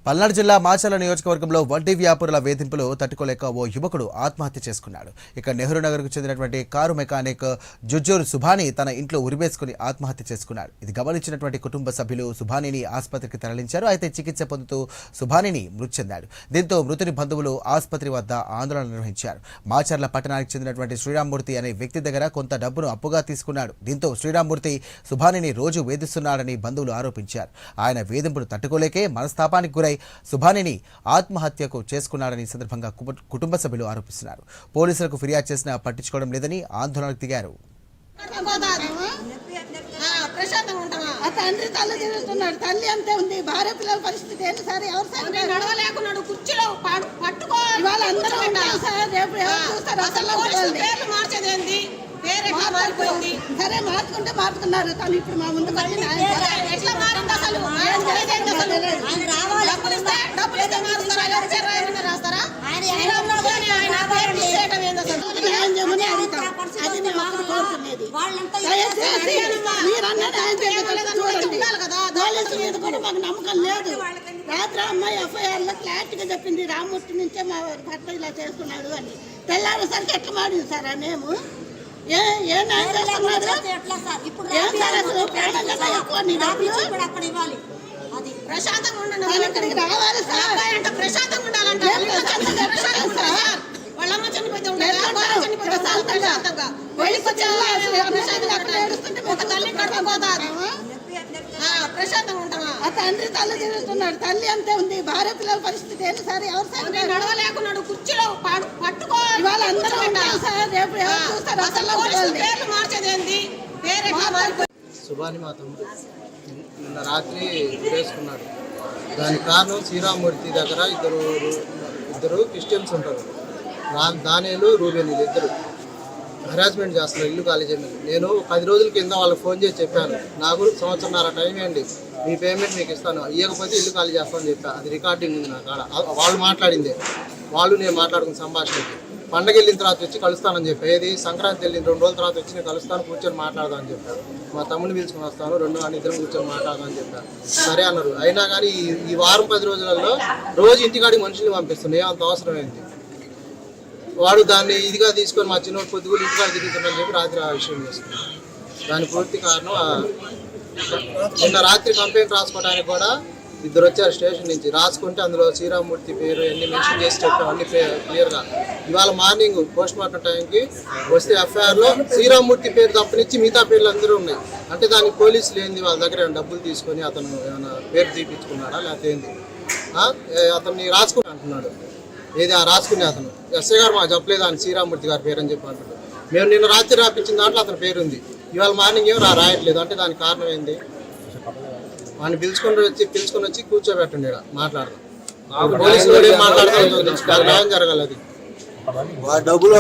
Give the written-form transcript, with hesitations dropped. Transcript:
పల్నాడు జిల్లా మాచర్ల నియోజకవర్గంలో వడ్డీ వ్యాపారుల వేధింపులు తట్టుకోలేక ఓ యువకుడు ఆత్మహత్య చేసుకున్నాడు. ఇక నెహ్రూ నగర్కు చెందినటువంటి కారు మెకానిక్ జుజ్జూరు సుభాని తన ఇంట్లో ఉరివేసుకుని ఆత్మహత్య చేసుకున్నాడు. ఇది గమనించినటువంటి కుటుంబ సభ్యులు సుభానిని ఆసుపత్రికి తరలించారు. అయితే చికిత్స పొందుతూ సుభానిని మృతి చెందాడు. దీంతో మృతుని బంధువులు ఆసుపత్రి వద్ద ఆందోళన నిర్వహించారు. మాచర్ల పట్టణానికి చెందినటువంటి శ్రీరామ్మూర్తి అనే వ్యక్తి దగ్గర కొంత డబ్బును అప్పుగా తీసుకున్నాడు. దీంతో శ్రీరామ్మూర్తి సుభానిని రోజు వేధిస్తున్నాడని బంధువులు ఆరోపించారు. ఆయన వేధింపును తట్టుకోలేకే మనస్తాపానికి గురై సుభానిని ఆత్మహత్యకు చేసుకున్నాడని సందర్భంగా కుటుంబ సభ్యులు ఆరోపిస్తున్నారు. పోలీసులకు ఫిర్యాదు చేసినా పట్టించుకోవడం లేదని ఆందోళనకు దిగారు. తండ్రి తల్లి తిరుగుతున్నాడు, తల్లి అంతే ఉంది. భార్య పిల్లల పరిస్థితి ఏంటి సార్? ఎవరు సార్ నడవలేకున్నాడు, కుర్చీలో పట్టుకో. ఇవాళ అందరూ ఉంటారు సార్, రేపు ఎవరు చూస్తారు? అసలు మార్చేదేంది? సరే మార్చుకుంటే మార్చుకున్నారు, కానీ ఇప్పుడు మా ముందు ఎట్లా మారింది? అసలు మాకు నమ్మకం లేదు. రాత్రి అమ్మాయి ఎఫ్ఐఆర్ లో క్లారిటీగా చెప్పింది, రామ్మూర్తి నుంచే మా భర్త ఇలా చేసుకున్నాడు అని. తెల్లారేసరికి ఎట్లా మారింది సార్ ఆ నేము? ప్రశాంతంగా ఉండాలి, రావాలి సార్. ప్రశాంతంగా ఉండాలంటే వాళ్ళమ్మ చనిపోతే ప్రశాంతంగా ఉంటామా? తండ్రి తల్లి తిరుగుతున్నాడు, తల్లి అంతే ఉంది. భార్య పిల్లల పరిస్థితి ఏంటి సార్? ఎవరు సార్ నడవలేకున్నాడు, కుర్చీలో పట్టుకో. ఇవాళ అందరూ ఉంటారు సార్, రేపు ఎవరు చూస్తారు? అసలు మార్చేదేంది? సుభాని మా తమ్ముడు నిన్న రాత్రి వేసుకున్నాడు. దానికి కారణం శ్రీరామ్మూర్తి దగ్గర ఇద్దరు క్రిస్టియన్స్ ఉంటారు. దానిలు రూబేన్ ఇద్దరు హరాస్మెంట్ చేస్తున్నారు ఇల్లు ఖాళీ చేయమని. నేను 10 రోజుల కింద వాళ్ళకి ఫోన్ చేసి చెప్పాను, నాకు 1.5 సంవత్సరం టైం ఇవ్వండి, మీ పేమెంట్ మీకు ఇస్తాను, ఇవ్వకపోతే ఇల్లు ఖాళీ చేస్తామని చెప్పా. అది రికార్డింగ్ ఉంది నా కాడ. వాళ్ళు మాట్లాడిందే, వాళ్ళు నేను మాట్లాడుకున్న సంభాషణకి. పండగ వెళ్ళిన తర్వాత వచ్చి కలుస్తానని చెప్పి, ఏది సంక్రాంతి వెళ్ళిన 2 రోజుల తర్వాత వచ్చి నేను కలుస్తాను, కూర్చొని మాట్లాడదామని చెప్పారు. మా తమ్ముడిని పిలుచుకొని వస్తాను, 2 అని ఇద్దరం కూర్చొని మాట్లాడదామని చెప్పారు. సరే అన్నారు. అయినా కానీ ఈ వారం 10 రోజులలో రోజు ఇంటికాడికి మనుషుల్ని పంపిస్తున్నాయి, అంత అవసరమైంది. వాడు దాన్ని ఇదిగా తీసుకొని మా చిన్నోడు పొద్దుగులు ఇంటికాడ తిరుగుతున్నాడని చెప్పి రాత్రి ఆ విషయం చేసుకున్నాం. దాని పూర్తి కారణం నిన్న రాత్రి కంప్లైంట్ రాసుకోవడానికి కూడా ఇద్దరు వచ్చారు స్టేషన్ నుంచి. రాసుకుంటే అందులో శ్రీరామ్మూర్తి పేరు అన్ని మెన్షన్ చేసి చెప్పాం, అన్ని క్లియర్గా. ఇవాళ మార్నింగ్ పోస్ట్ మార్టం టైంకి వస్తే ఎఫ్ఐఆర్లో శ్రీరామ్మూర్తి పేరు తప్పనిచ్చి మిగతా పేర్లు అందరూ ఉన్నాయి. అంటే దానికి పోలీసులు ఏంది వాళ్ళ దగ్గర డబ్బులు తీసుకొని అతను ఏమైనా పేరు తీపించుకున్నాడా లేకపోతే ఏంది? అతన్ని రాసుకుని అంటున్నాడు. ఏది ఆ రాసుకునే అతను ఎస్ఐ గారు మాకు చెప్పలేదు అని శ్రీరామ్మూర్తి గారి పేరు అని చెప్పి అంటున్నాడు. మేము నిన్న రాత్రి రాపించిన దాంట్లో అతని పేరు ఉంది, ఇవాళ మార్నింగ్ ఏం రాయట్లేదు. అంటే దానికి కారణం ఏంది? వాడిని పిలుచుకొని వచ్చి కూర్చోబెట్టండి, మాట్లాడదాం. పోలీసులు మాట్లాడతాం, న్యాయం జరగాలి. అది డబ్బులు